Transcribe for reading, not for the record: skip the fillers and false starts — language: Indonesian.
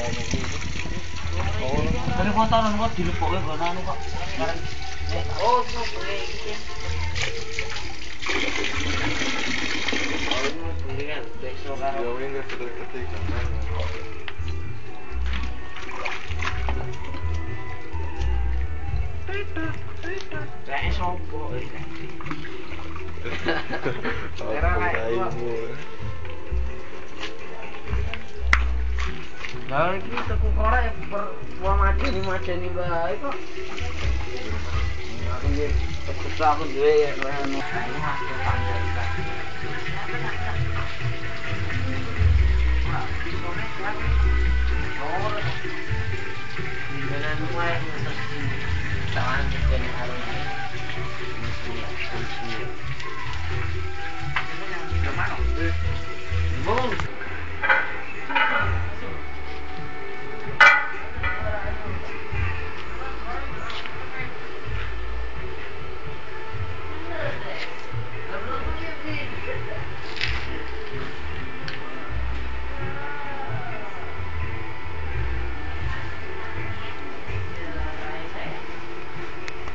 Oh, ini fotoan kok dilebokke nggon anu kok. Oh, boleh iki. Oh, ini beli kan bakso karo. Ya wis ketik-ketik kan. Kayak sopo iki. Era kayak nah, ini teku korek majeni bae kok. Aku nggih kesah aku duwe ya anu. Ini hasil tanggal iki. Oh. Dengan mulai mesti tangan jadi harus. Gimana? Bung.